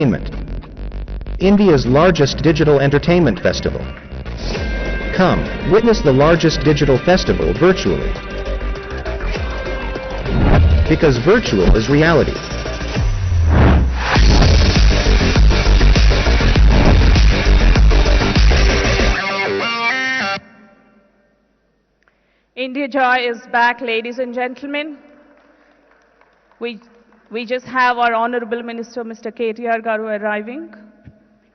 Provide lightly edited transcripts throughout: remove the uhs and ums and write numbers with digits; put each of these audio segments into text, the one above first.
India's largest digital entertainment festival. Come, witness the largest digital festival virtually. Because virtual is reality. Indiajoy is back, ladies and gentlemen. We just have our Honorable Minister, Mr. KTR Garu, arriving.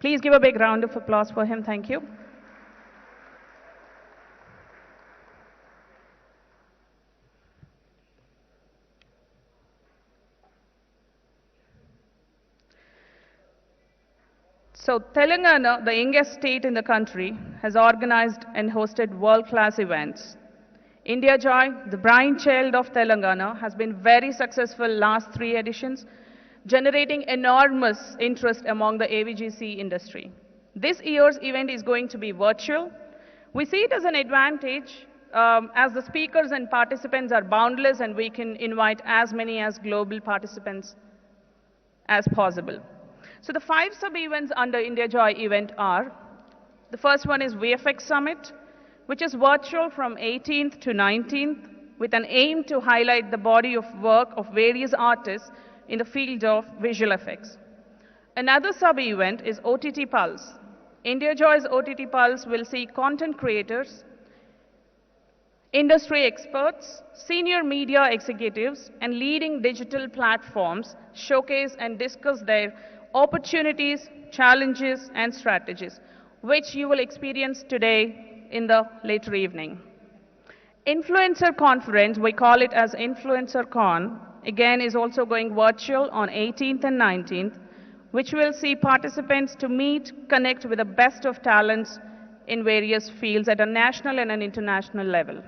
Please give a big round of applause for him. Thank you. So Telangana, the youngest state in the country, has organized and hosted world-class events. Indiajoy, the brainchild of Telangana, has been very successful last 3 editions, generating enormous interest among the AVGC industry. This year's event is going to be virtual. We see it as an advantage as the speakers and participants are boundless and we can invite as many as global participants as possible. So the 5 sub-events under Indiajoy event are, the first one is VFX Summit, which is virtual from 18th to 19th with an aim to highlight the body of work of various artists in the field of visual effects. Another sub-event is OTT Pulse. Indiajoy's OTT Pulse will see content creators, industry experts, senior media executives, and leading digital platforms showcase and discuss their opportunities, challenges, and strategies, which you will experience today in the later evening. Influencer Conference, we call it as Influencer Con, again is also going virtual on 18th and 19th, which will see participants to meet, connect with the best of talents in various fields at a national and an international level.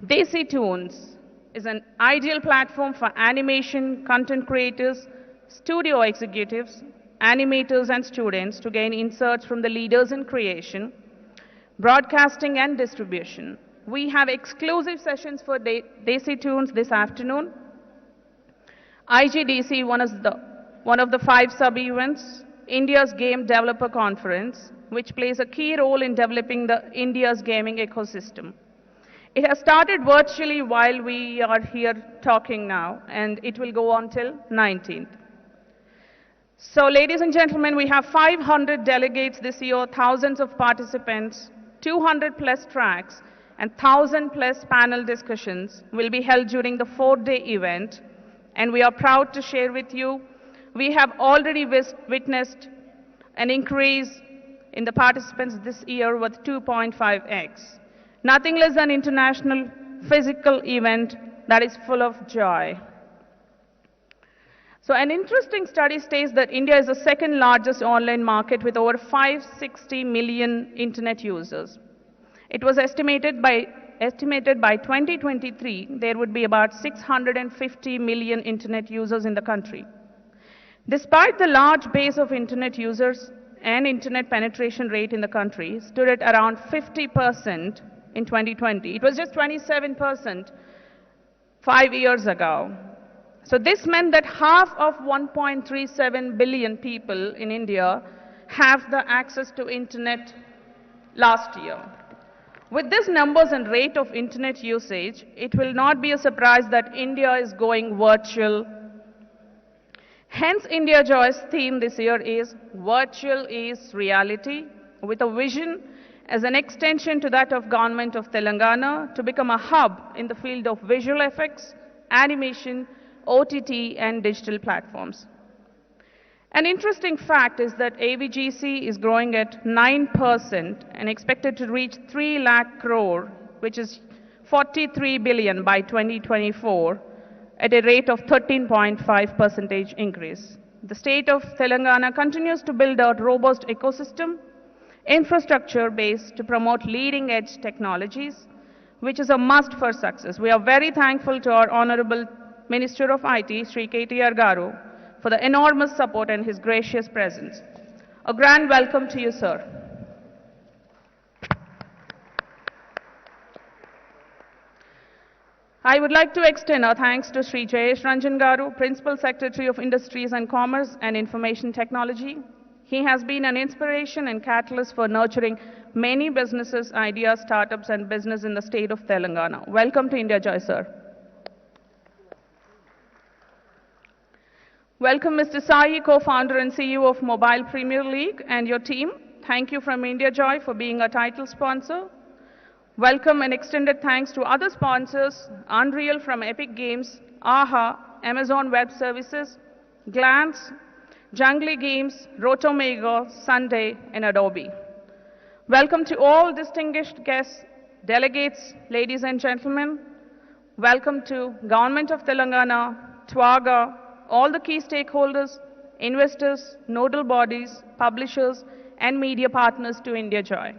Desi Tunes is an ideal platform for animation, content creators, studio executives, animators and students to gain insights from the leaders in creation, broadcasting and distribution. We have exclusive sessions for Desi Tunes this afternoon. IGDC, one of the 5 sub-events, India's Game Developer Conference, which plays a key role in developing India's gaming ecosystem. It has started virtually while we are here talking now, and it will go on till 19th. So, ladies and gentlemen, we have 500 delegates this year, thousands of participants, 200 plus tracks, and 1,000 plus panel discussions will be held during the 4-day event. And we are proud to share with you, we have already witnessed an increase in the participants this year with 2.5x. Nothing less than international physical event that is full of joy. So an interesting study states that India is the second largest online market with over 560 million internet users. It was estimated by 2023 there would be about 650 million internet users in the country. Despite the large base of internet users and internet penetration rate in the country stood at around 50% in 2020. It was just 27% 5 years ago. So this meant that half of 1.37 billion people in India have the access to internet last year. With these numbers and rate of internet usage, it will not be a surprise that India is going virtual. Hence, Indiajoy's theme this year is Virtual is Reality, with a vision as an extension to that of Government of Telangana to become a hub in the field of visual effects, animation, OTT and digital platforms. An interesting fact is that AVGC is growing at 9% and expected to reach 3 lakh crore, which is 43 billion by 2024, at a rate of 13.5% increase. The state of Telangana continues to build a robust ecosystem, infrastructure base to promote leading edge technologies, which is a must for success. We are very thankful to our Honorable Minister of IT, Sri KTR Garu, for the enormous support and his gracious presence. A grand welcome to you, sir. I would like to extend our thanks to Sri Jayesh Ranjan Garu, Principal Secretary of Industries and Commerce and Information Technology. He has been an inspiration and catalyst for nurturing many businesses, ideas, startups, and business in the state of Telangana. Welcome to Indiajoy, sir. Welcome, Mr. Sai, co-founder and CEO of Mobile Premier League, and your team. Thank you from Indiajoy for being a title sponsor. Welcome and extended thanks to other sponsors, Unreal from Epic Games, AHA, Amazon Web Services, Glance, Jungly Games, Rotomega, Sunday, and Adobe. Welcome to all distinguished guests, delegates, ladies and gentlemen. Welcome to Government of Telangana, TWAGA, all the key stakeholders, investors, nodal bodies, publishers, and media partners to Indiajoy.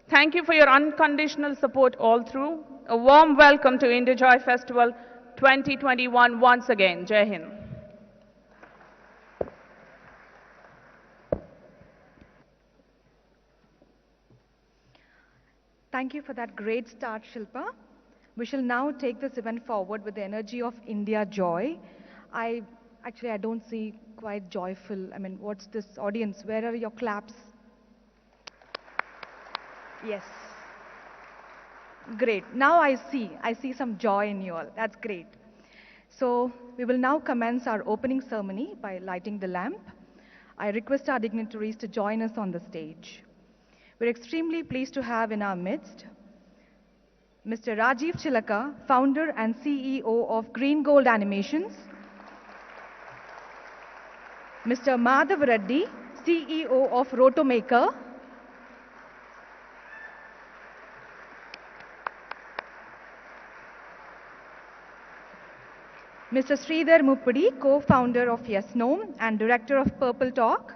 Thank you for your unconditional support all through. A warm welcome to Indiajoy Festival 2021 once again. Jai Hind. Thank you for that great start, Shilpa. We shall now take this event forward with the energy of Indiajoy. I don't see quite joyful. I mean, what's this audience? Where are your claps? Yes. Great. Now I see some joy in you all. That's great. So we will now commence our opening ceremony by lighting the lamp. I request our dignitaries to join us on the stage. We're extremely pleased to have in our midst Mr. Rajiv Chilaka, founder and CEO of Green Gold Animations, Mr. Madhav Reddy, CEO of Rotomaker, Mr. Sridhar Muppadi, co-founder of Yes No and director of Purple Talk,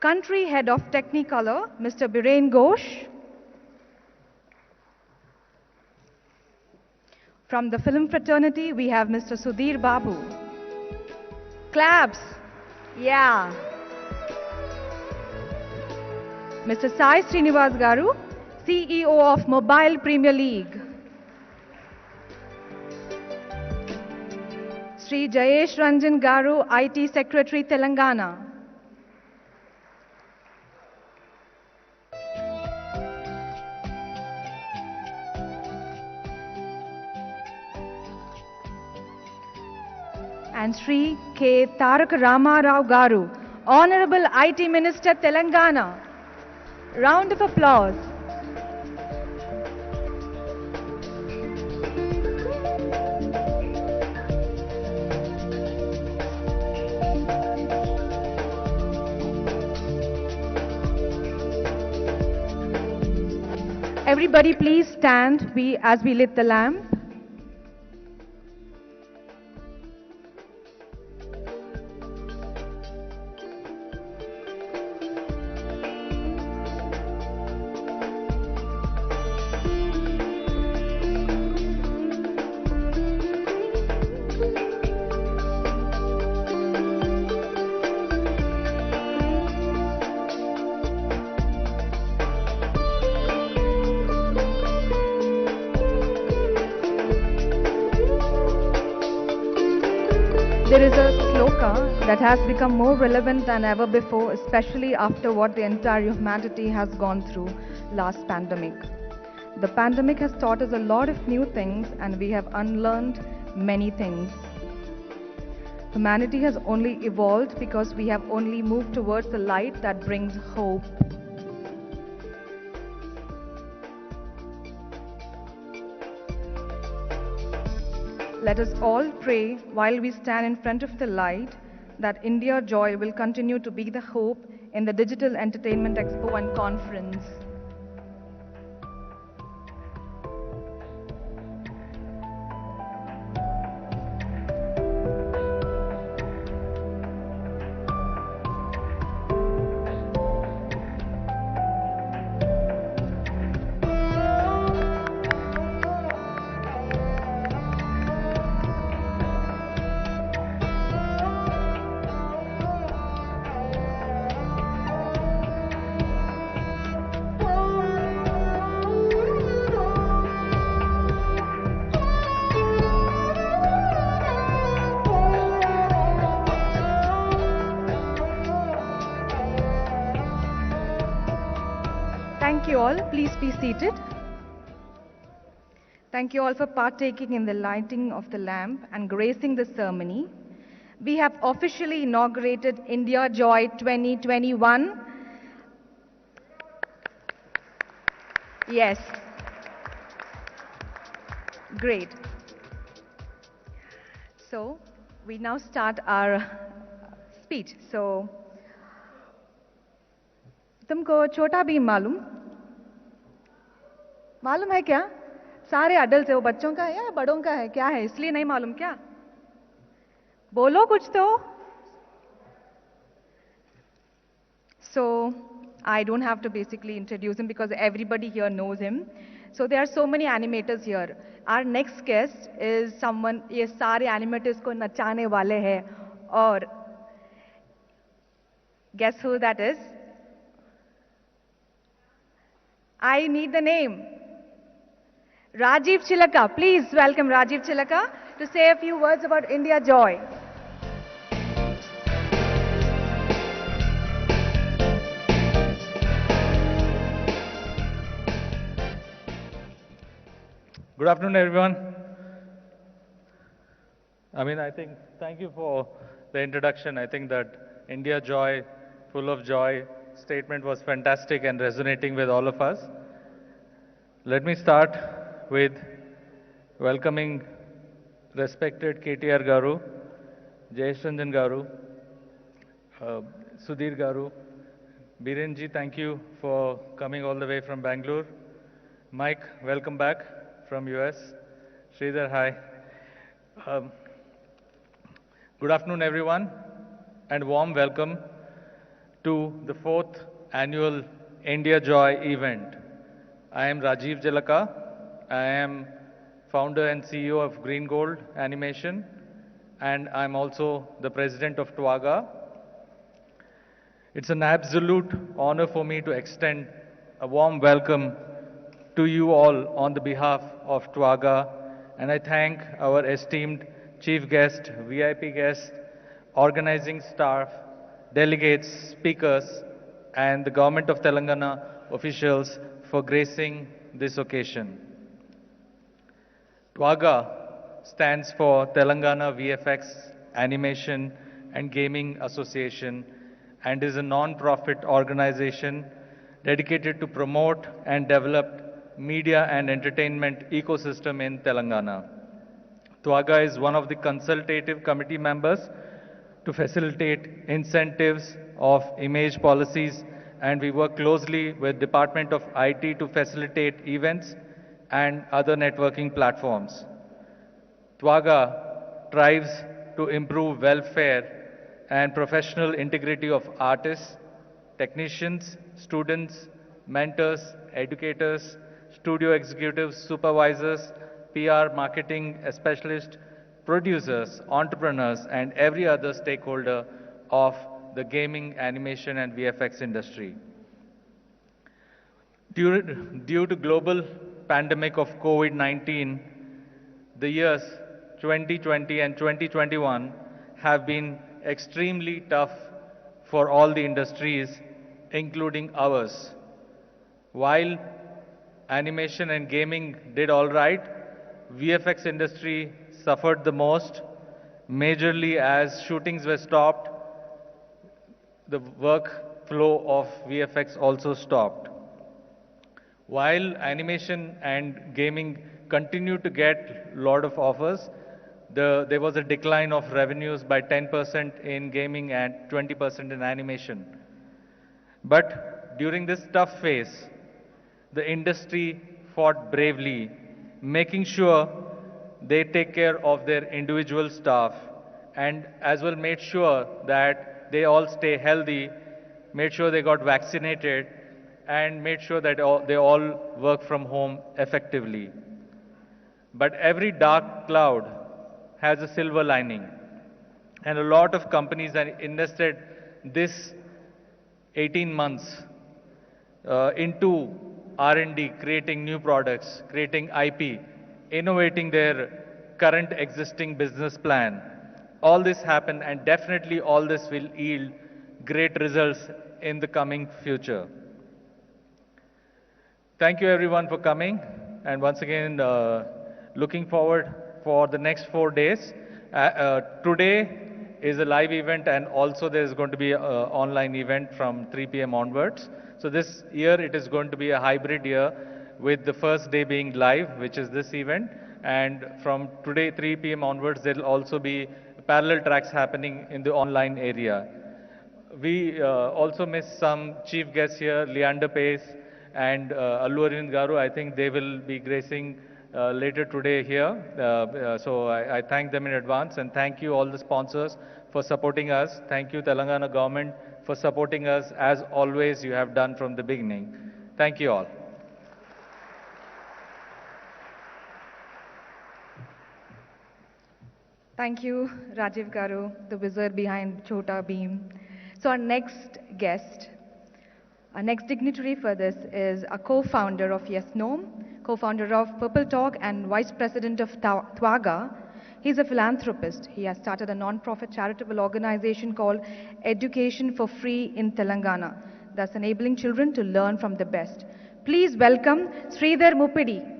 Country Head of Technicolor, Mr. Biren Ghosh, from the film fraternity, we have Mr. Sudhir Babu. Claps. Yeah. Mr. Sai Srinivas Garu, CEO of Mobile Premier League. Sri Jayesh Ranjan Garu, IT Secretary, Telangana. And Sri K. Tarak Ramarao Garu, Honorable IT Minister, Telangana. Round of applause. Everybody please stand as we lit the lamp. There is a sloka that has become more relevant than ever before, especially after what the entire humanity has gone through last pandemic. The pandemic has taught us a lot of new things and we have unlearned many things. Humanity has only evolved because we have only moved towards the light that brings hope. Let us all pray while we stand in front of the light that Indiajoy will continue to be the hope in the Digital Entertainment Expo and Conference. you all. Please be seated. Thank you all for partaking in the lighting of the lamp and gracing the ceremony. We have officially inaugurated Indiajoy 2021. Yes. Great. So, we now start our speech. So, तुमको छोटा भीम मालूम है क्या? सारे adult है, वो बच्चों का है या बड़ों का है, क्या है, इसलिए नहीं मालूम क्या? बोलो कुछ तो. So, I don't have to basically introduce him because everybody here knows him. So there are so many animators here. Our next guest is someone, ये सारे animators को नचाने वाले हैं, और guess who that is? I need the name. Rajiv Chilaka. Please welcome Rajiv Chilaka to say a few words about Indiajoy. Good afternoon, everyone. I think, thank you for the introduction. I think that Indiajoy, full of joy, statement was fantastic and resonating with all of us. Let me start with welcoming respected KTR Garu, Jayesh Ranjan Garu, Sudhir Garu. Birenji, thank you for coming all the way from Bangalore. Mike, welcome back from US. Sridhar, hi. Good afternoon, everyone, and warm welcome to the 4th annual Indiajoy event. I am Rajiv Chilaka. I am founder and CEO of Green Gold Animation, and I'm also the president of Twaga. It's an absolute honor for me to extend a warm welcome to you all on the behalf of Twaga, and I thank our esteemed chief guest, VIP guests, organizing staff, delegates, speakers, and the Government of Telangana officials for gracing this occasion. Twaga stands for Telangana VFX Animation and Gaming Association and is a non-profit organization dedicated to promote and develop media and entertainment ecosystem in Telangana. Twaga is one of the consultative committee members to facilitate incentives of image policies, and we work closely with Department of IT to facilitate events and other networking platforms. Twaga strives to improve welfare and professional integrity of artists, technicians, students, mentors, educators, studio executives, supervisors, PR, marketing specialists, producers, entrepreneurs, and every other stakeholder of the gaming, animation, and VFX industry. Due to global pandemic of COVID-19, the years 2020 and 2021 have been extremely tough for all the industries, including ours. While animation and gaming did all right, VFX industry suffered the most, majorly as shootings were stopped, the workflow of VFX also stopped. While animation and gaming continued to get a lot of offers, there was a decline of revenues by 10% in gaming and 20% in animation. But during this tough phase, the industry fought bravely, making sure they take care of their individual staff and as well made sure that they all stay healthy, made sure they got vaccinated, and made sure that they all work from home effectively. But every dark cloud has a silver lining, and a lot of companies have invested this 18 months into R&D, creating new products, creating IP, innovating their current existing business plan. All this happened, and definitely all this will yield great results in the coming future. Thank you everyone for coming, and once again, looking forward for the next 4 days. Today is a live event, and also there's going to be an online event from 3 p.m. onwards. So this year it is going to be a hybrid year, with the first day being live, which is this event, and from today 3 p.m. onwards there will also be parallel tracks happening in the online area. We also missed some chief guests here, Leander Pace and Allu Arvind Garu. I think they will be gracing later today here. So I thank them in advance, and thank you all the sponsors for supporting us. Thank you Telangana government for supporting us, as always you have done from the beginning. Thank you all. Thank you, Rajiv Garu, the wizard behind Chota Beam. So our next guest, our next dignitary for this is a co-founder of Yes Nom, co-founder of Purple Talk and vice president of Twaga. He's a philanthropist. He has started a non-profit charitable organization called Education for Free in Telangana, thus enabling children to learn from the best. Please welcome Sridhar Muppidi.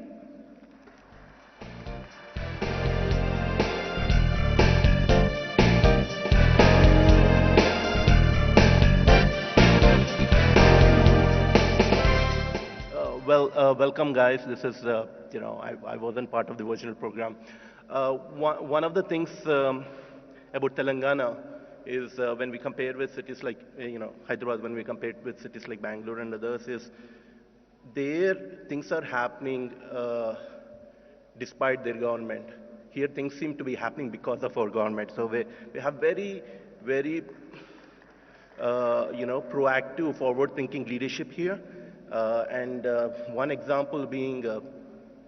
Welcome guys. This is, I wasn't part of the original program. One of the things about Telangana is when we compare with cities like, Hyderabad, when we compare with cities like Bangalore and others, is there things are happening despite their government. Here things seem to be happening because of our government. So we have very, very, proactive, forward-thinking leadership here. And one example being the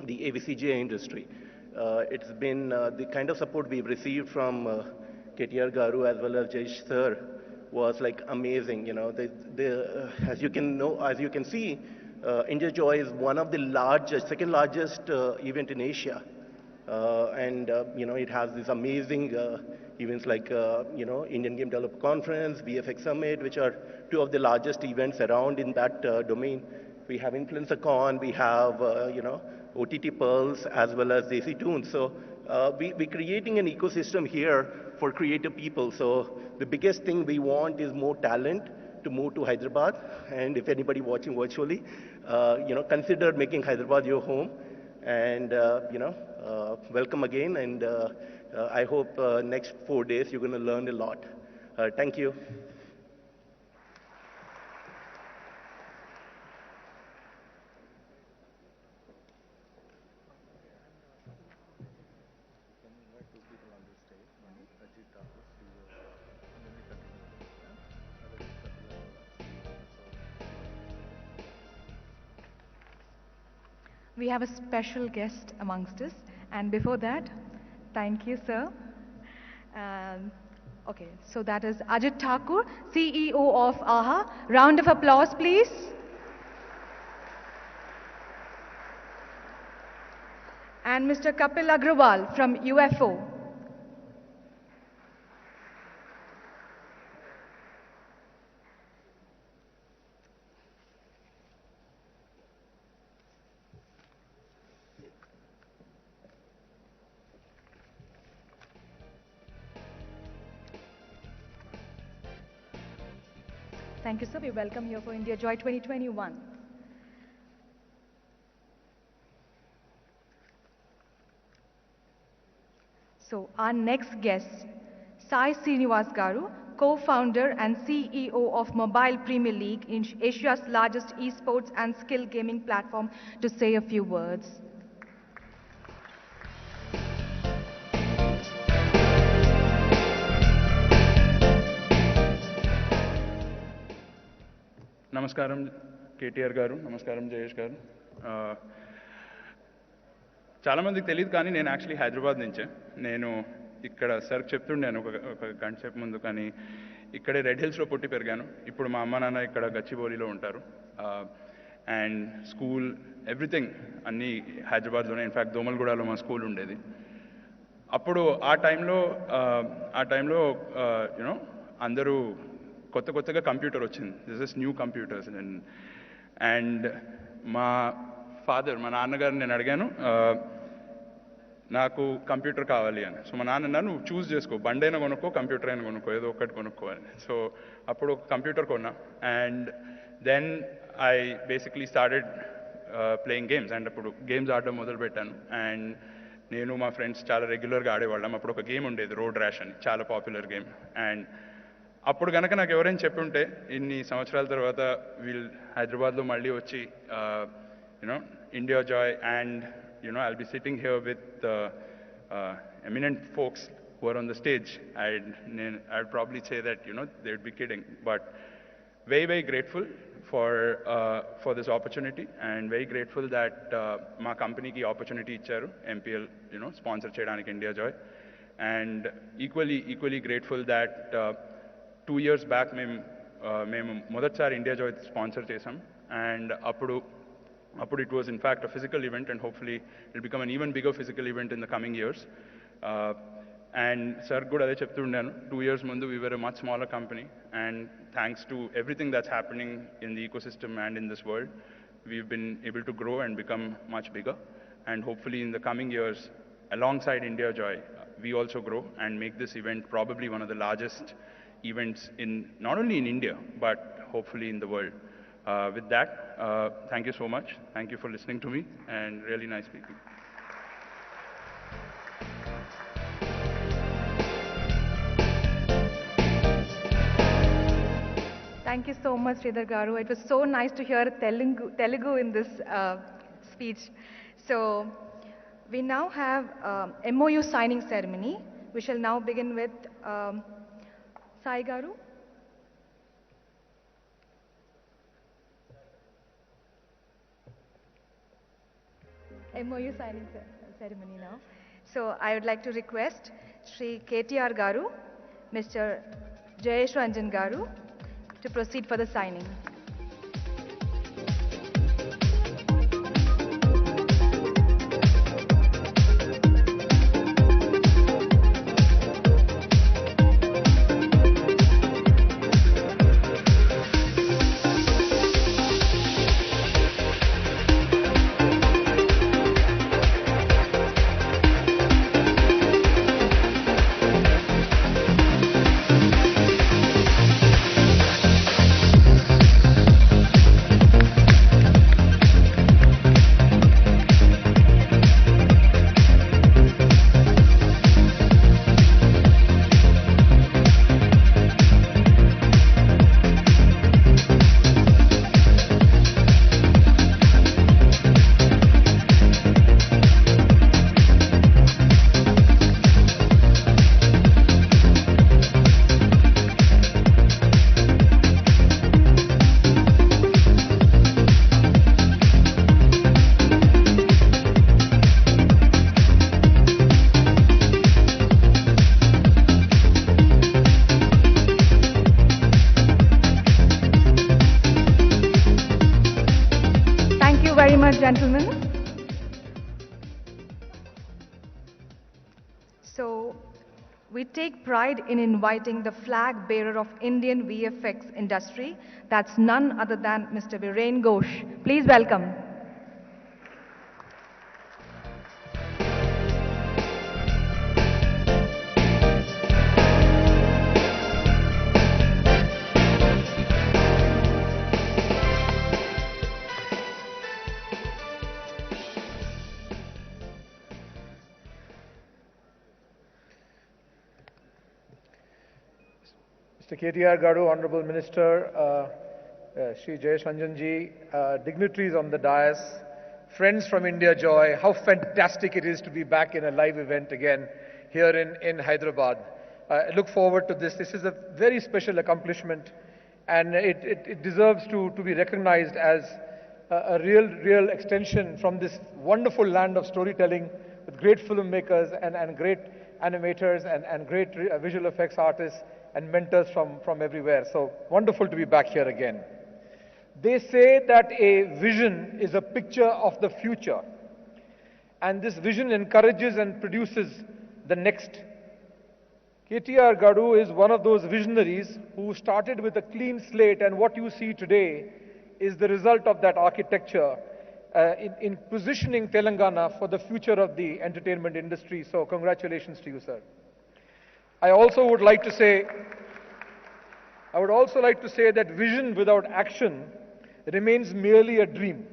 AVCJ industry. It's been the kind of support we've received from KTR Garu as well as Jayesh sir was like amazing. As you can see, Indiajoy is one of the largest, second largest event in Asia. It has these amazing events like, Indian Game Developer Conference, VFX Summit, which are two of the largest events around in that domain. We have InfluencerCon, we have, OTT Pearls, as well as AC Tunes. So we're creating an ecosystem here for creative people. So the biggest thing we want is more talent to move to Hyderabad. And if anybody watching virtually, consider making Hyderabad your home. And, welcome again. And I hope next 4 days you're going to learn a lot. Thank you. We have a special guest amongst us. And before that, thank you, sir. Okay, so that is Ajit Thakur, CEO of AHA. Round of applause, please. And Mr. Kapil Agrawal from UFO. Thank you, sir. We welcome you for Indiajoy 2021. So our next guest, Sai Srinivas Garu, co-founder and CEO of Mobile Premier League, in Asia's largest esports and skill gaming platform, to say a few words. నమస్కారం కేటీఆర్ గారు, నమస్కారం జయేష్ గారు. చాలామందికి తెలియదు, కానీ నేను actually Hyderabad నుంచే. నేను ఇక్కడ సార్ చెప్తుండాను ఒక గంట సేపు ముందు, కానీ ఇక్కడే రెడ్ హిల్స్లో పుట్టి పెరిగాను. ఇప్పుడు మా అమ్మ నాన్న ఇక్కడ గచ్చిబౌలిలో ఉంటారు. అండ్ స్కూల్ ఎవ్రీథింగ్ అన్నీ హైదరాబాద్లోనే. ఇన్ఫ్యాక్ట్ దోమల్గూడలో మా స్కూల్ ఉండేది. అప్పుడు ఆ టైంలో అందరూ కొత్తగా కంప్యూటర్ వచ్చింది. This is new computers. And మా మా నాన్నగారిని నేను అడిగాను నాకు కంప్యూటర్ కావాలి అని. సో మా నాన్న అన్నారు నువ్వు చూస్ చేసుకో, బండి అయినా కొనుక్కో, కంప్యూటర్ అయినా కొనుక్కో, ఏదో ఒకటి కొనుక్కో అని. సో అప్పుడు ఒక కంప్యూటర్ కొన్నా. And then I basically started playing games. And అప్పుడు గేమ్స్ ఆడడం మొదలుపెట్టాను. అండ్ నేను మా ఫ్రెండ్స్ చాలా రెగ్యులర్గా ఆడేవాళ్ళం. అప్పుడు ఒక గేమ్ ఉండేది రోడ్ ర్యాష్ అని, చాలా పాపులర్ గేమ్. అండ్ అప్పుడు కనుక నాకు ఎవరైనా చెప్పుంటే ఇన్ని సంవత్సరాల తర్వాత వీళ్ళు హైదరాబాద్లో మళ్ళీ వచ్చి you know Indiajoy and I'll be sitting here with eminent folks who are on the stage, I'd probably say that they'd be kidding. But very, very grateful for this opportunity, and very grateful that my company ki opportunity icharu MPL sponsor cheyadaniki Indiajoy. And equally grateful that 2 years back మేము మొదటిసారి Indiajoy sponsor chesam. And appudu it was in fact a physical event, and hopefully it will become an even bigger physical event in the coming years. And sir good ade cheptundanu, 2 years mundu we were a much smaller company, and thanks to everything that's happening in the ecosystem and in this world, we've been able to grow and become much bigger. And hopefully in the coming years, alongside Indiajoy, we also grow and make this event probably one of the largest events in not only in India but hopefully in the world. With that, thank you so much. Thank you for listening to me, and really nice speaking. Thank you so much, Sridhar Garu. It was so nice to hear Telugu in this speech. So, we now have MOU signing ceremony. We shall now begin with Sai Garu. MOU signing ceremony now. So I would like to request Shri KTR Garu, Mr. Jayesh Ranjan Garu to proceed for the signing. Gentlemen. So, we take pride in inviting the flag bearer of Indian VFX industry. That's none other than Mr. Viren Ghosh. Please welcome. Mr. KTR Garu, Honorable Minister, Shri Jayesh Ranjan ji, dignitaries on the dais, friends from Indiajoy, how fantastic it is to be back in a live event again here in Hyderabad. I look forward to this. This is a very special accomplishment, and it deserves to be recognized as a real extension from this wonderful land of storytelling with great filmmakers and great animators and great visual effects artists and mentors from everywhere. So wonderful to be back here again. They say that a vision is a picture of the future, and this vision encourages and produces the next. KTR Garu is one of those visionaries who started with a clean slate, and what you see today is the result of that architecture. in positioning Telangana for the future of the entertainment industry. So congratulations to you, sir. I would also like to say that vision without action remains merely a dream.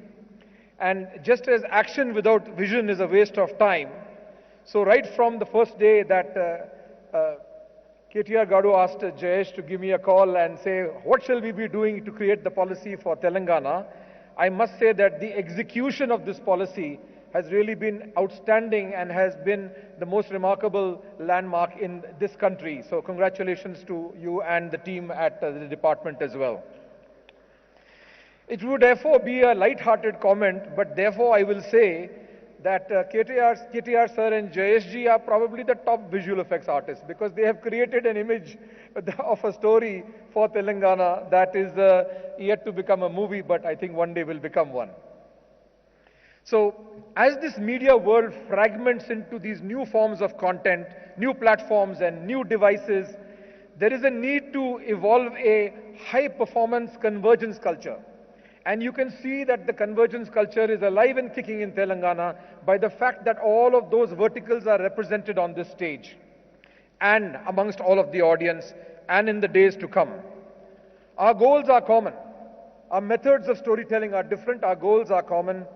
And just as action without vision is a waste of time, so right from the first day that KTR Gadu asked Jayesh to give me a call and say, what shall we be doing to create the policy for Telangana? I must say that the execution of this policy has really been outstanding and has been the most remarkable landmark in this country. So congratulations to you and the team at the department as well. It would therefore be a light-hearted comment, but therefore I will say that KTR sir and Jayesh ji are probably the top visual effects artists because they have created an image of a story for Telangana that is yet to become a movie, but I think one day will become one. So as this media world fragments into these new forms of content, new platforms and new devices, there is a need to evolve a high-performance convergence culture. And you can see that the convergence culture is alive and kicking in Telangana by the fact that all of those verticals are represented on this stage and amongst all of the audience and in the days to come. Our goals are common. Our methods of storytelling are different. Our goals are common.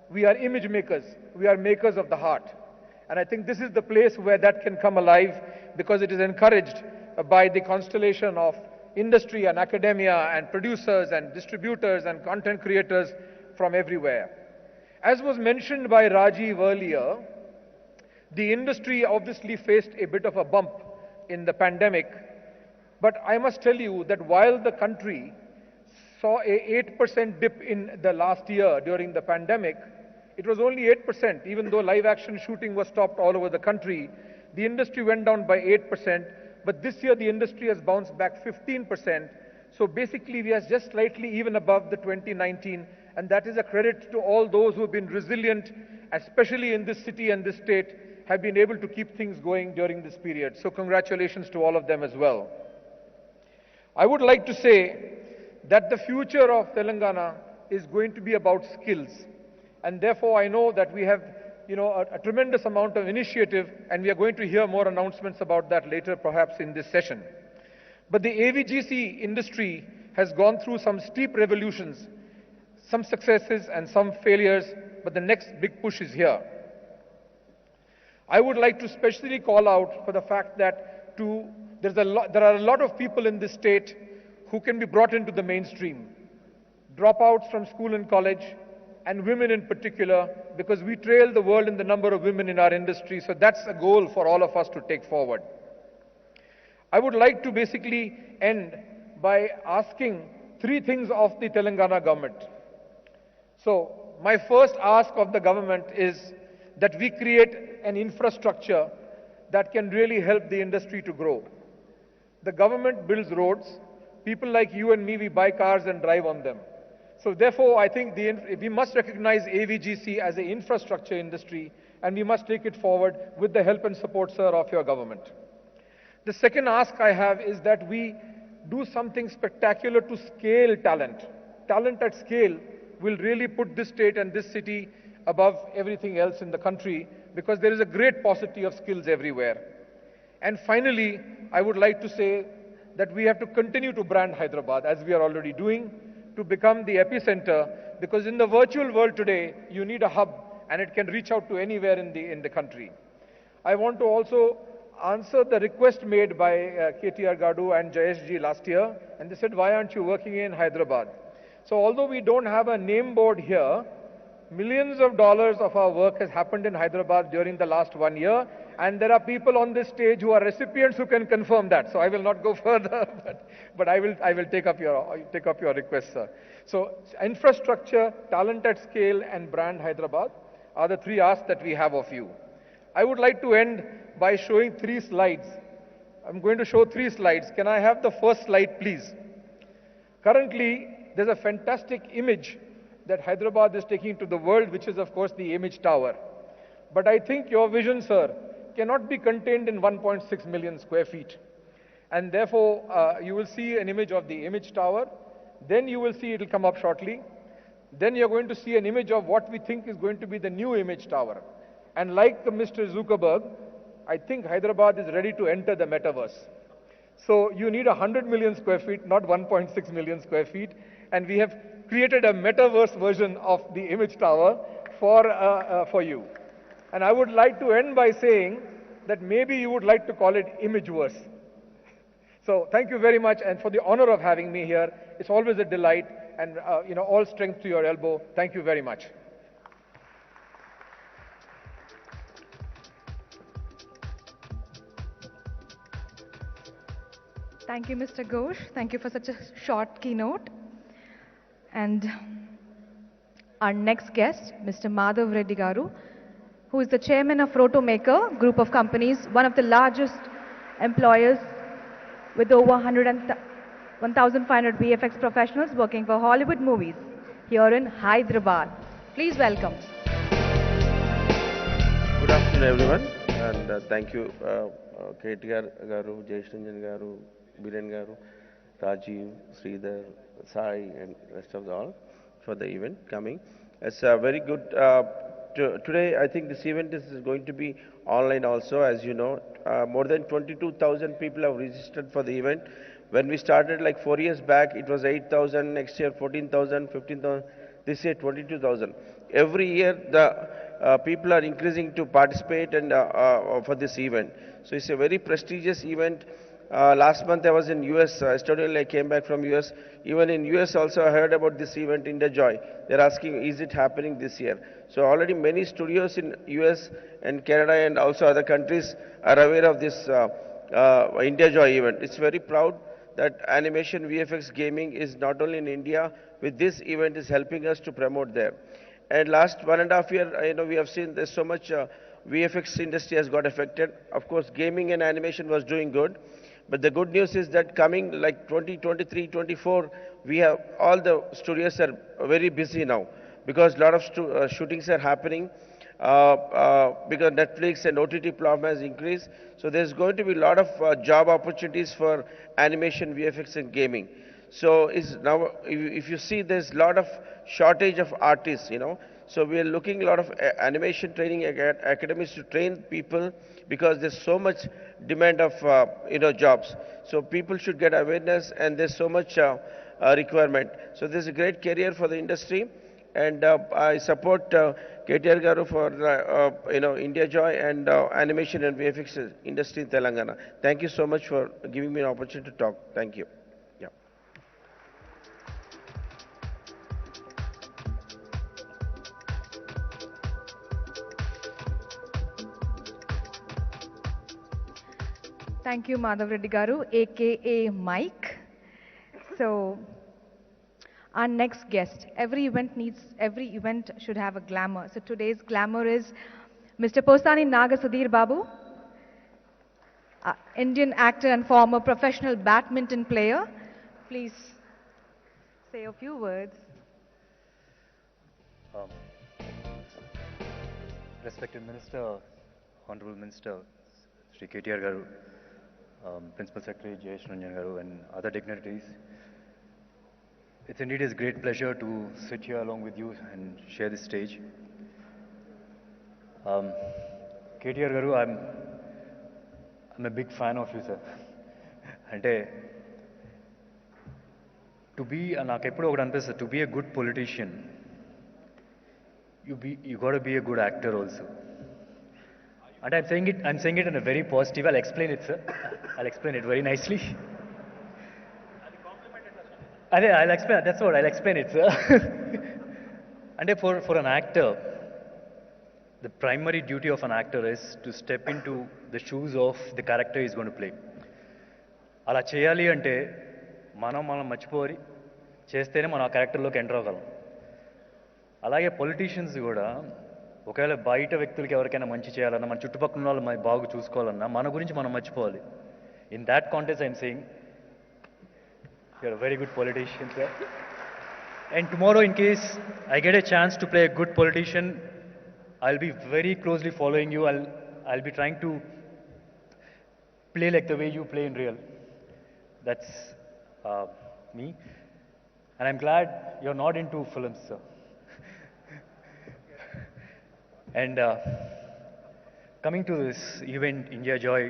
We are image makers. We are makers of the heart. And I think this is the place where that can come alive because it is encouraged by the constellation of industry and academia and producers and distributors and content creators from everywhere. As was mentioned by Rajiv earlier, the industry obviously faced a bit of a bump in the pandemic, but I must tell you that while the country saw a 8% dip in the last year during the pandemic, it was only 8%, even though live action shooting was stopped all over the country. The industry went down by 8%. But this year, the industry has bounced back 15%. So basically, we are just slightly even above the 2019. And that is a credit to all those who have been resilient, especially in this city and this state, have been able to keep things going during this period. So congratulations to all of them as well. I would like to say that the future of Telangana is going to be about skills. And therefore, I know that we have a tremendous amount of initiative, and we are going to hear more announcements about that later, perhaps in this session. But the AVGC industry has gone through some steep revolutions, some successes and some failures, but the next big push is here. I would like to specially call out for the fact that there are a lot of people in this state who can be brought into the mainstream. Dropouts from school and college, and women in particular, because we trail the world in the number of women in our industry, so that's a goal for all of us to take forward. I would like to basically end by asking three things of the Telangana government. So, my first ask of the government is that we create an infrastructure that can really help the industry to grow. The government builds roads. People like you and me, we buy cars and drive on them. So therefore, I think we must recognize AVGC as an infrastructure industry, and we must take it forward with the help and support, sir, of your government. The second ask I have is that we do something spectacular to scale talent. Talent at scale will really put this state and this city above everything else in the country because there is a great paucity of skills everywhere. And finally, I would like to say that we have to continue to brand Hyderabad, as we are already doing, to become the epicenter, because in the virtual world today, you need a hub and it can reach out to anywhere in the country. I want to also answer the request made by KTR Gadu and Jayesh ji last year, and they said, why aren't you working in Hyderabad? So although we don't have a name board here, millions of dollars of our work has happened in Hyderabad during the last 1 year, and there are people on this stage who are recipients who can confirm that. So I will not go further, but I will take up your request, sir. So infrastructure, talent at scale, and brand Hyderabad are the three asks that we have of you. I would like to end by showing 3 slides. I'm going to show 3 slides. Can I have the first slide, please? Currently, there's a fantastic image that Hyderabad is taking to the world, which is, of course, the Image Tower. But I think your vision, sir, cannot be contained in 1.6 million square feet. And therefore, you will see an image of the Image Tower. Then you will see it will come up shortly. then you're going to see an image of what we think is going to be the new image tower. And like Mr. Zuckerberg, I think Hyderabad is ready to enter the metaverse. So you need 100 million square feet, not 1.6 million square feet. And we have created a metaverse version of the image tower for you. And I would like to end by saying that maybe you would like to call it Imageverse. So thank you very much, and for the honor of having me here. It's always a delight, and all strength to your elbow. Thank you very much. Thank you, Mr. Ghosh. Thank you for such a short keynote. And our next guest, Mr. Madhav Reddy Garu, who is the chairman of Rotomaker Group of Companies, one of the largest employers with over 1,500 VFX professionals working for Hollywood movies here in Hyderabad. Please welcome. Good afternoon, everyone, and thank you, KTR Garu, Jayesh Ranjan Garu, Biren Garu, Rajiv, Sridhar, Sai, and rest of all for the event coming. It's very good. Today, I think this event is going to be online also. As you know, more than 22,000 people have registered for the event. When we started like 4 years back, it was 8,000, next year 14,000, 15,000, this year 22,000. Every year, the people are increasing to participate and for this event. So it's a very prestigious event. Last month I was in US, yesterday I came back from US. Even in US also I heard about this event, Indiajoy. They're asking, is it happening this year? So already many studios in US and Canada and also other countries are aware of this Indiajoy event. It's very proud that animation, VFX, gaming is not only in India, with this event is helping us to promote there. And last 1.5 years, we have seen there's so much VFX industry has got affected. Of course, gaming and animation was doing good. But the good news is that coming like 2023, 24, we have all the studios are very busy now because a lot of shootings are happening because Netflix and OTT platform has increased. So there's going to be a lot of job opportunities for animation, VFX, and gaming. So now, if you see, there's a lot of shortage of artists, So we are looking a lot of animation training academies to train people because there's so much demand of jobs. So people should get awareness, and there's so much requirement. So there's a great career for the industry, and I support KTR Garu for Indiajoy and animation and VFX industry in Telangana. Thank you so much for giving me an opportunity to talk. Thank you. Thank you, Madhav Reddy Garu, aka Mike. So, our next guest. Every event should have a glamour. So today's glamour is Mr. Posani Naga Sudhir Babu, Indian actor and former professional badminton player. Please say a few words. Respected Minister, Honorable Minister, Sri KTR Garu, Principal Secretary Jayesh Ranjan Garu, and other dignitaries. It's indeed a great pleasure to sit here along with you and share this stage. KTR Garu, I'm a big fan of you, sir. Ante to be a good politician, you got to be a good actor also. And I'm saying it in a very positive. I'll explain it, sir. I'll explain it very nicely. I'll explain. That's what I'll explain it, sir. And for an actor, the primary duty of an actor is to step into the shoes of the character he's going to play. అలా చేయాలి అంటే మనం మర్చిపోయి చేస్తేనే మనం ఆ క్యారెక్టర్లోకి enter అవ్వగలం. అలాగే politicians కూడా ఒకవేళ బయట వ్యక్తులకి ఎవరికైనా మంచి చేయాలన్నా, మన చుట్టుపక్కల ఉన్న వాళ్ళు బాగా చూసుకోవాలన్నా మన గురించి మనం మర్చిపోవాలి. In that context I'm saying you're a very good politician, sir. And tomorrow, in case I get a chance to play a good politician, I'll be very closely following you. I'll be trying to play like the way you play in real. That's me. And I'm glad you're not into films, sir. And coming to this event, Indiajoy,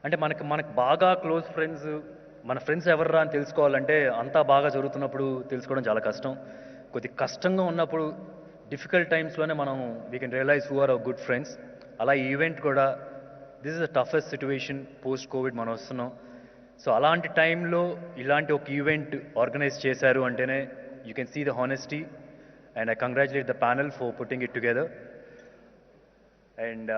అంటే మనకు బాగా close friends, మన friends ఎవర్రా అని తెలుసుకోవాలంటే అంతా బాగా జరుగుతున్నప్పుడు తెలుసుకోవడం చాలా కష్టం. కొద్ది కష్టంగా ఉన్నప్పుడు డిఫికల్ట్ టైమ్స్లోనే మనం we can realize who are our good friends. అలా ఈ ఈవెంట్ కూడా this is the toughest situation post covid మనం వస్తున్నాం. సో అలాంటి టైంలో ఇలాంటి ఒక ఈవెంట్ ఆర్గనైజ్ చేశారు అంటేనే you can see the honesty, and I congratulate the panel for putting it together. And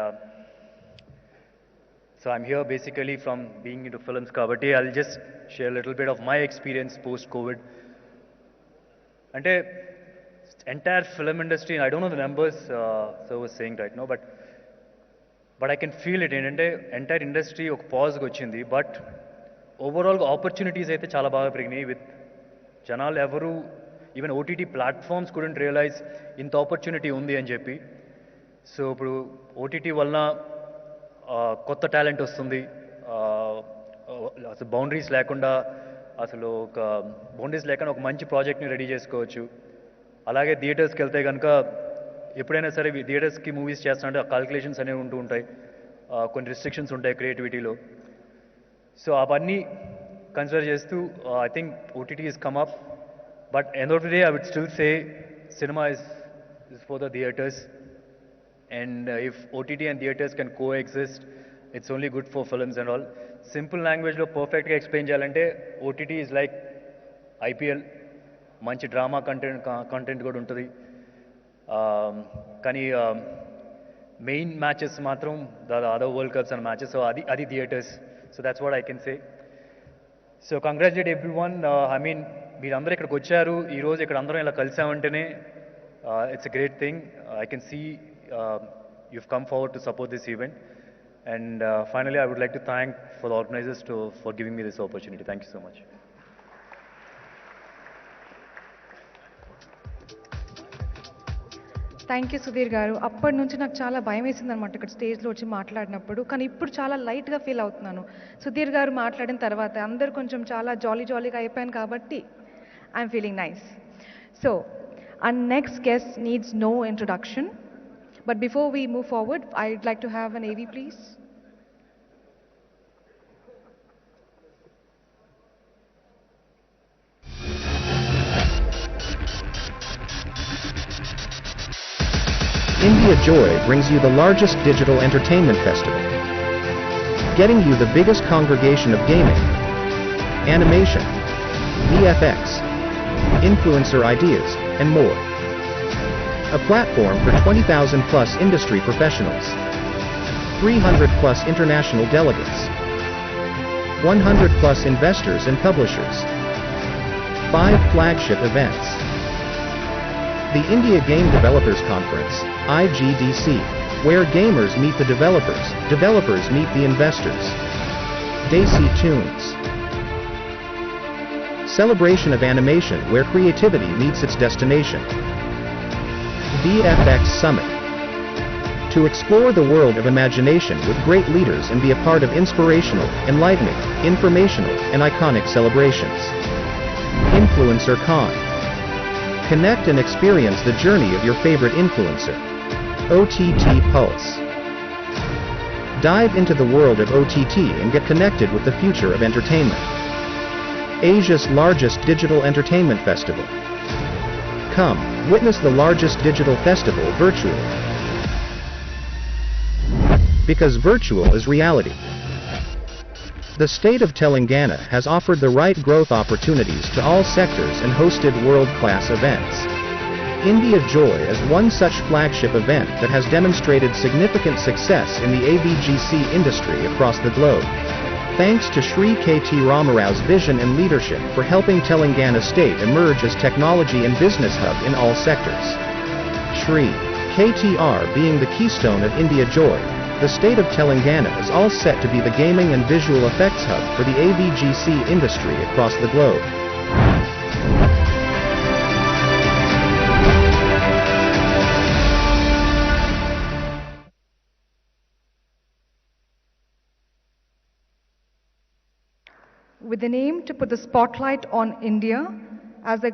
so I'm here basically from being into films kabatti. I'll just share a little bit of my experience post COVID. Ante entire film industry, I don't know the numbers so was saying right now, but I can feel it ante entire industry oka pause ga ochindi, but overall opportunities aithe chaala baga periginayi with janalu evaru even OTT platforms couldn't realize inta opportunity undi ani cheppi. So ippudu OTT vallana కొత్త talent వస్తుంది, అసలు boundaries లేకుండా ఒక మంచి ప్రాజెక్ట్ని ready చేసుకోవచ్చు. అలాగే థియేటర్స్కి వెళ్తే కనుక ఎప్పుడైనా సరే థియేటర్స్కి మూవీస్ చేస్తానంటే ఆ కాల్కులేషన్స్ అనేవి ఉంటూ ఉంటాయి, కొన్ని రిస్ట్రిక్షన్స్ ఉంటాయి క్రియేటివిటీలో. సో అవన్నీ కన్సిడర్ చేస్తూ I think OTT is come up, but end of the day I would still say cinema is for the theatres. And if OTT and theatres can coexist, it's only good for films and all. Simple language lo perfect ga explain cheyalante OTT is like IPL, manchi drama content kuda untadi, kani main matches matram the other world cups and matches, so adi theatres. So that's what I can say. So congratulate everyone. I mean meer andaru ikkadiki vacharu, ee roju ikkada andaram ila kalisavantene it's a great thing. I can see you've come forward to support this event, and finally I would like to thank for the organizers for giving me this opportunity. Thank you so much. Thank you Sudheer గారు. అప్పటి నుంచి నాకు చాలా భయం వేసింది అనమాట ఇక్కడ స్టేజ్లో వచ్చి మాట్లాడినప్పుడు, కానీ ఇప్పుడు చాలా లైట్గా ఫీల్ అవుతున్నాను. సుధీర్ గారు మాట్లాడిన తర్వాత అందరు కొంచెం చాలా జాలీగా అయిపోయాను కాబట్టి I'm feeling nice. So our next guest needs no introduction. But before we move forward, I'd like to have an AV, please. Indiajoy brings you the largest digital entertainment festival, getting you the biggest congregation of gaming, animation, VFX, influencer ideas, and more. A platform for 20,000 plus industry professionals, 300 plus international delegates, 100 plus investors and publishers, 5 flagship events. The India Game Developers Conference, IGDC, where gamers meet the developers, developers meet the investors. Desi Tunes. Celebration of animation where creativity meets its destination. VFX Summit. To explore the world of imagination with great leaders and be a part of inspirational, enlightening, informational, and iconic celebrations. Influencer Con. Connect and experience the journey of your favorite influencer. OTT Pulse. Dive into the world of OTT and get connected with the future of entertainment. Asia's largest digital entertainment festival. Come, witness the largest digital festival virtually. Because virtual is reality. The state of Telangana has offered the right growth opportunities to all sectors and hosted world-class events. Indiajoy is one such flagship event that has demonstrated significant success in the AVGC industry across the globe. Thanks to Shri KT Ramarau's vision and leadership for helping Telangana state emerge as technology and business hub in all sectors. Shri KTR being the keystone of Indiajoy, the state of Telangana is all set to be the gaming and visual effects hub for the AVGC industry across the globe. With the aim to put the spotlight on India as a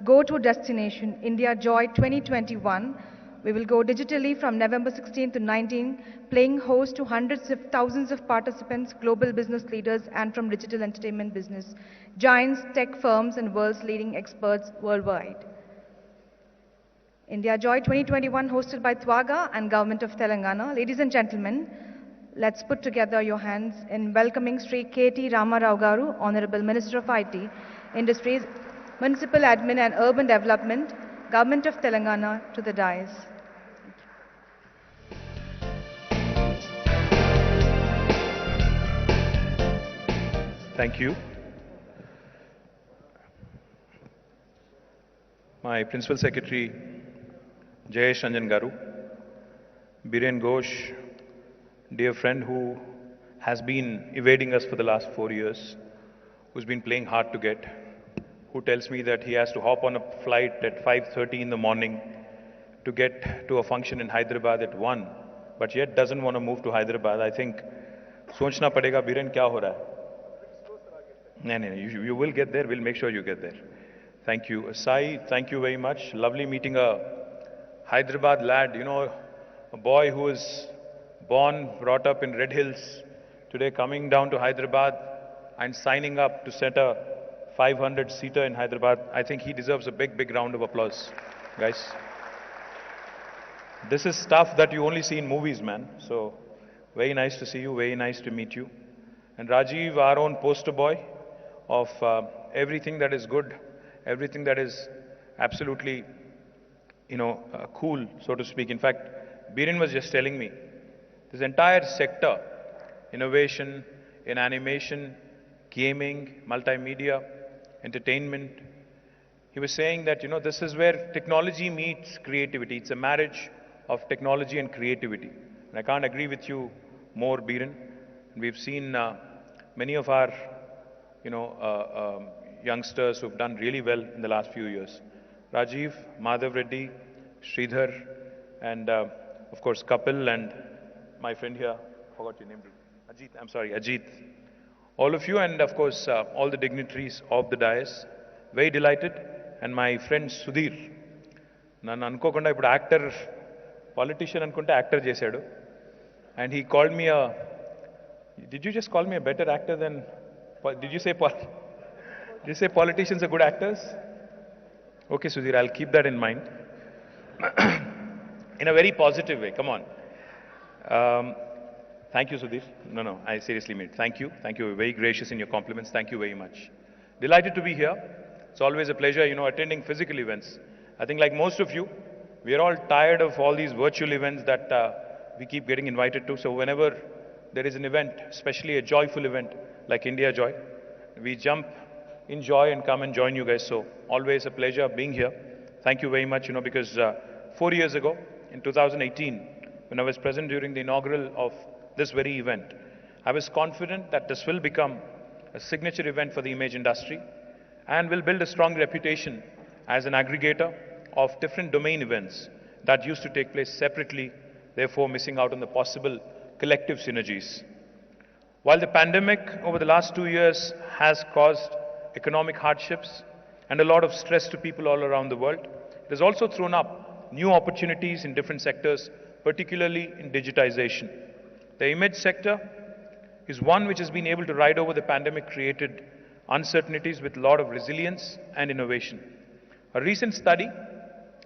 go-to destination, Indiajoy 2021 We will go digitally from November 16 to 19, playing host to hundreds of thousands of participants, global business leaders, and from digital entertainment business, giants, tech firms, and world's leading experts worldwide. Indiajoy 2021 hosted by Twaga and Government of Telangana. Ladies and gentlemen, let's put together your hands in welcoming Sri KT Ramarao Garu, Honorable Minister of IT, Industries, Municipal Admin and Urban Development, Government of Telangana, to the dais. Thank you. My Principal Secretary, Jayesh Ranjan Garu, Biren Ghosh, dear friend who has been evading us for the last 4 years, who's been playing hard to get, who tells me that he has to hop on a flight at 5:30 in the morning to get to a function in Hyderabad at 1, but yet doesn't want to move to Hyderabad. I think, sochna padega, Biren, kya ho raha hai? No, you will get there. We'll make sure you get there. Thank you. Sai, thank you very much. Lovely meeting a Hyderabad lad, you know, a boy who was born, brought up in Red Hills, today coming down to Hyderabad and signing up to set a 500-seater in Hyderabad. I think he deserves a big, big round of applause, guys. This is stuff that you only see in movies, man. So, very nice to see you, very nice to meet you. And Rajiv, our own poster boy of everything that is good, everything that is absolutely, cool, so to speak. In fact, Biren was just telling me, this entire sector, innovation, in animation, gaming, multimedia, entertainment, he was saying that, this is where technology meets creativity. It's a marriage of technology and creativity. And I can't agree with you more, Biren. We've seen many of our, youngsters who've done really well in the last few years. Rajiv, Madhav Reddy, Sridhar, and of course Kapil and my friend here, forgot your name, Ajit. All of you and of course all the dignitaries of the dais, very delighted. And my friend Sudhir, nanu anukokonda ippudu actor, politician anukunte actor chesadu. And he called me did you just call me a better actor than, did you say politicians are good actors? Okay, Sudhir, I'll keep that in mind. In a very positive way, come on. Thank you, Sudhir. No, I seriously mean it. Thank you. Thank you. Very gracious in your compliments. Thank you very much. Delighted to be here. It's always a pleasure, attending physical events. I think like most of you, we are all tired of all these virtual events that we keep getting invited to. So whenever there is an event, especially a joyful event like Indiajoy, we jump in joy and come and join you guys. So always a pleasure being here. Thank you very much, because 4 years ago, in 2018, when I was present during the inaugural of this very event, I was confident that this will become a signature event for the image industry and will build a strong reputation as an aggregator of different domain events that used to take place separately, therefore missing out on the possible collective synergies. While the pandemic over the last 2 years has caused economic hardships and a lot of stress to people all around the world, it has also thrown up new opportunities in different sectors, particularly in digitization. The image sector is one which has been able to ride over the pandemic-created uncertainties with a lot of resilience and innovation. A recent study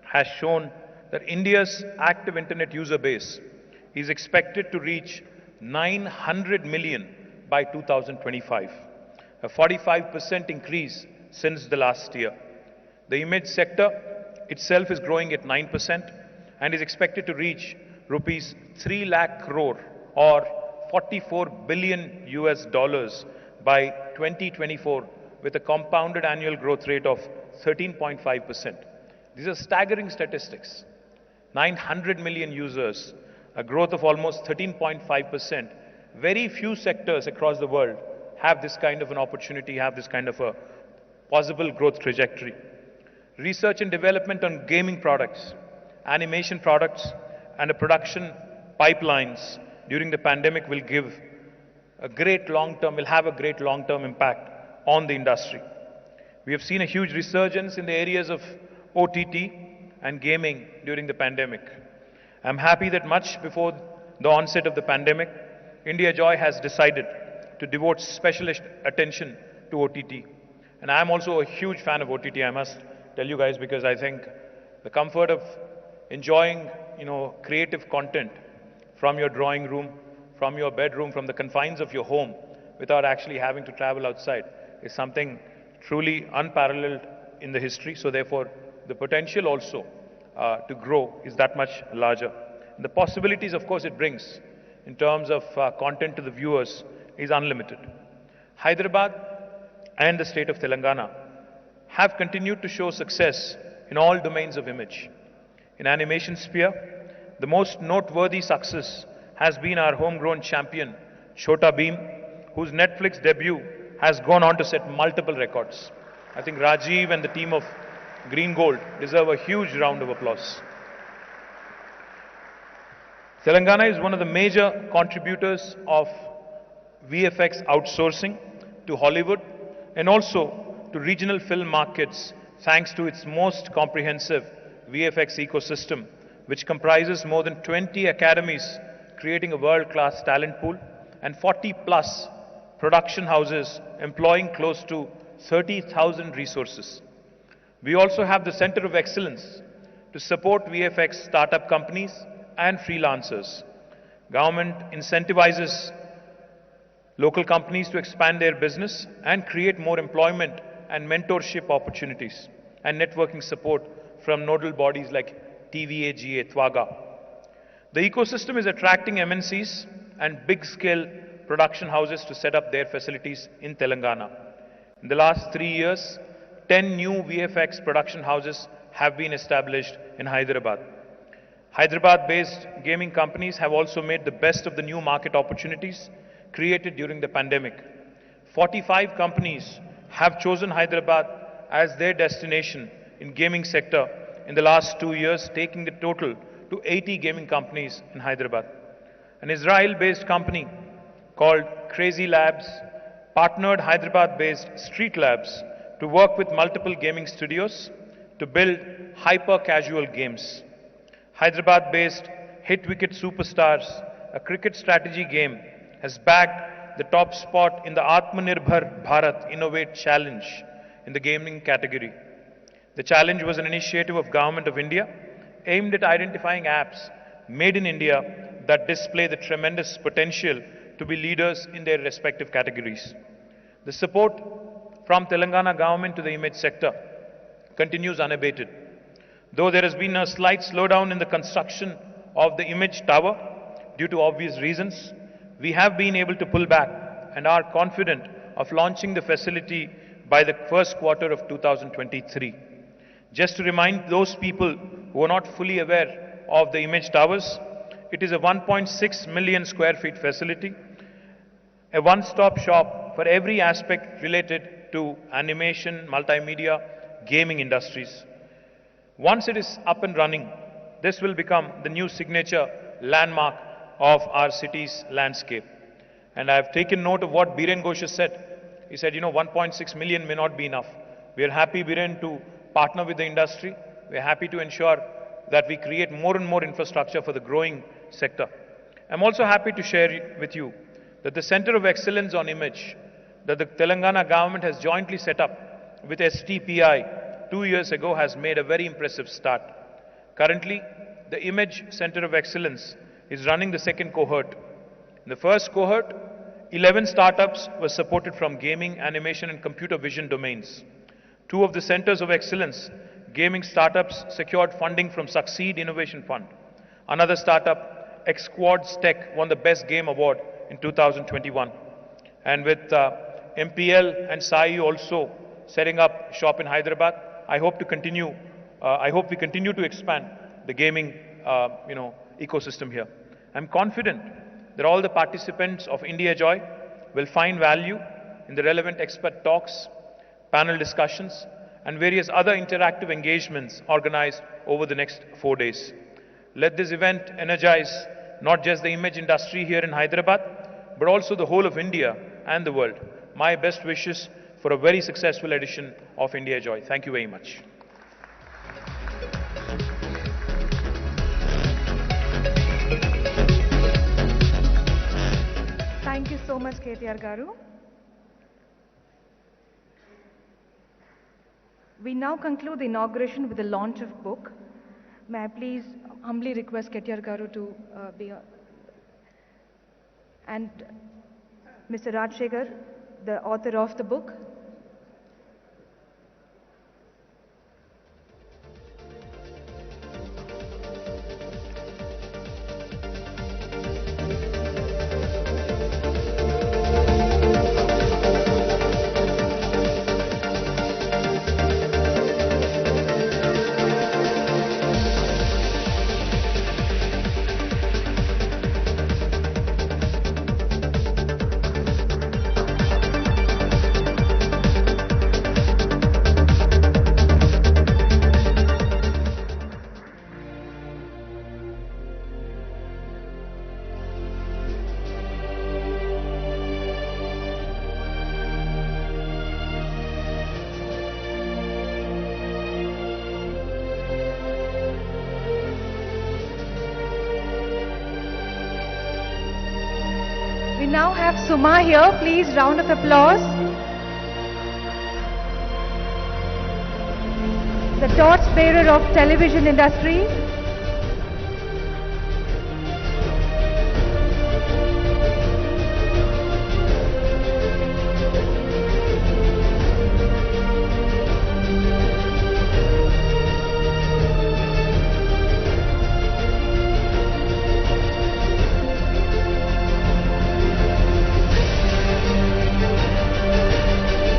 has shown that India's active internet user base is expected to reach 900 million by 2025, a 45% increase since the last year. The image sector itself is growing at 9% and is expected to reach rupees 3 lakh crore or 44 billion US dollars by 2024 with a compounded annual growth rate of 13.5%. These are staggering statistics. 900 million users, a growth of almost 13.5%. Very few sectors across the world have this kind of an opportunity, have this kind of a possible growth trajectory. Research and development on gaming products, animation products, and the production pipelines during the pandemic will have a great long-term impact on the industry. We have seen a huge resurgence in the areas of OTT and gaming during the pandemic. I'm happy that much before the onset of the pandemic, Indiajoy has decided to devote special attention to OTT. And I'm also a huge fan of OTT, I must tell you guys, because I think the comfort of enjoying, creative content from your drawing room, from your bedroom, from the confines of your home, without actually having to travel outside, is something truly unparalleled in the history. So therefore, the potential also to grow is that much larger. And the possibilities, of course, it brings in terms of content to the viewers is unlimited. Hyderabad and the state of Telangana have continued to show success in all domains of image. In animation sphere, the most noteworthy success has been our homegrown champion, Chhota Bheem, whose Netflix debut has gone on to set multiple records. I think Rajiv and the team of Green Gold deserve a huge round of applause. Telangana is one of the major contributors of VFX outsourcing to Hollywood and also to regional film markets thanks to its most comprehensive VFX ecosystem, which comprises more than 20 academies creating a world-class talent pool and 40+ production houses employing close to 30,000 resources. We also have the Center of Excellence to support VFX startup companies and freelancers. Government incentivizes local companies to expand their business and create more employment and mentorship opportunities and networking support from nodal bodies like TVAGA, TWAGA. The ecosystem is attracting MNCs and big-scale production houses to set up their facilities in Telangana. In the last 3 years, 10 new VFX production houses have been established in Hyderabad. Hyderabad-based gaming companies have also made the best of the new market opportunities created during the pandemic. 45 companies have chosen Hyderabad as their destination in gaming sector in the last 2 years, taking the total to 80 gaming companies in Hyderabad. An Israel-based company called Crazy Labs partnered Hyderabad-based Street Labs to work with multiple gaming studios to build hyper-casual games. Hyderabad-based Hit Wicket Superstars, a cricket strategy game, has bagged the top spot in the Atmanirbhar Bharat Innovate Challenge in the gaming category. The challenge was an initiative of Government of India aimed at identifying apps made in India that display the tremendous potential to be leaders in their respective categories. The support from Telangana government to the image sector continues unabated. Though there has been a slight slowdown in the construction of the image tower due to obvious reasons, we have been able to pull back and are confident of launching the facility by the first quarter of 2023. Just to remind those people who are not fully aware of the image towers, it is a 1.6 million square feet facility, a one-stop shop for every aspect related to animation, multimedia, gaming industries. Once it is up and running, this will become the new signature landmark of our city's landscape. And I have taken note of what Biren Ghosh has said. He said, 1.6 million may not be enough. We are happy, Biren, to partner with the industry. We are happy to ensure that we create more and more infrastructure for the growing sector. I'm also happy to share with you that the Center of Excellence on Image that the Telangana government has jointly set up with STPI 2 years ago has made a very impressive start. Currently, the Image Center of Excellence is running the second cohort. In the first cohort, 11 startups were supported from gaming, animation and computer vision domains. 2 of the Centers of Excellence gaming startups secured funding from Succeed Innovation Fund. Another startup, Xquads Tech, won the Best Game Award in 2021. And with MPL and SAI also setting up shop in Hyderabad, I hope we continue to expand the gaming ecosystem here. I'm confident that all the participants of Indiajoy will find value in the relevant expert talks, panel discussions, and various other interactive engagements organized over the next 4 days. Let this event energize not just the image industry here in Hyderabad, but also the whole of India and the world. My best wishes for a very successful edition of Indiajoy. Thank you very much. so much, KTR Garu. We now conclude the inauguration with the launch of book. May I please humbly request KTR Garu to be and Mr. Rajshekhar, the author of the book. We now have Suma here. Please, round of applause. The torchbearer of television industry.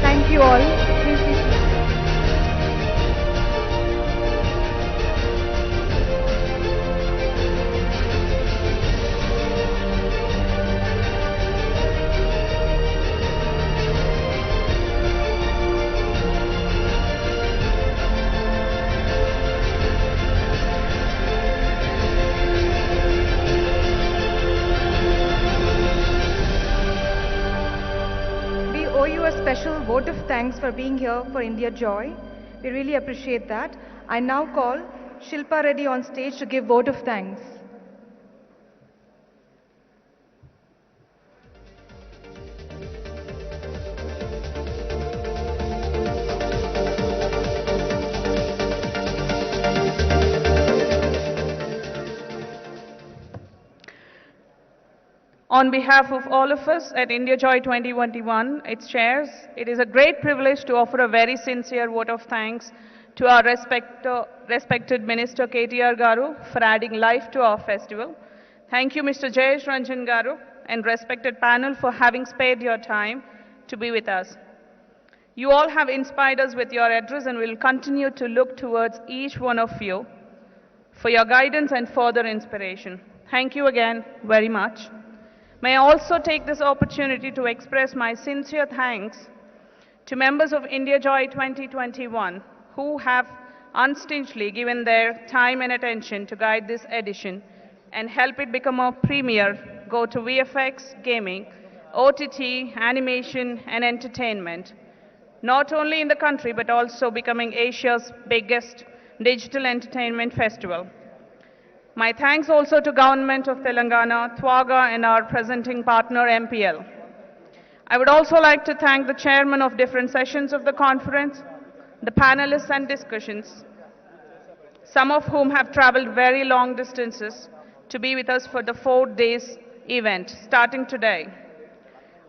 Thank you all. Please be seated. We owe you a special vote of thanks for being here for Indiajoy. We really appreciate that. I now call Shilpa Reddy on stage to give vote of thanks. On behalf of all of us at Indiajoy 2021, its chairs, it is a great privilege to offer a very sincere vote of thanks to our respected Minister KTR Garu for adding life to our festival. Thank you, Mr. Jayesh Ranjan Garu, and respected panel for having spared your time to be with us. You all have inspired us with your address and will continue to look towards each one of you for your guidance and further inspiration. Thank you again very much. May I also take this opportunity to express my sincere thanks to members of Indiajoy 2021 who have unstintingly given their time and attention to guide this edition and help it become a premier go-to VFX, gaming, OTT, animation and entertainment, not only in the country but also becoming Asia's biggest digital entertainment festival. My thanks also to Government of Telangana, Twaga and our presenting partner MPL. I would also like to thank the chairman of different sessions of the conference, the panelists and discussions, some of whom have traveled very long distances to be with us for the 4 days event starting today.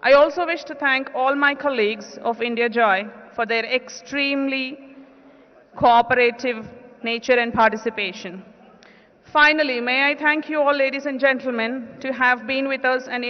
I also wish to thank all my colleagues of Indiajoy for their extremely cooperative nature and participation. Finally, may I thank you all, ladies and gentlemen, to have been with us and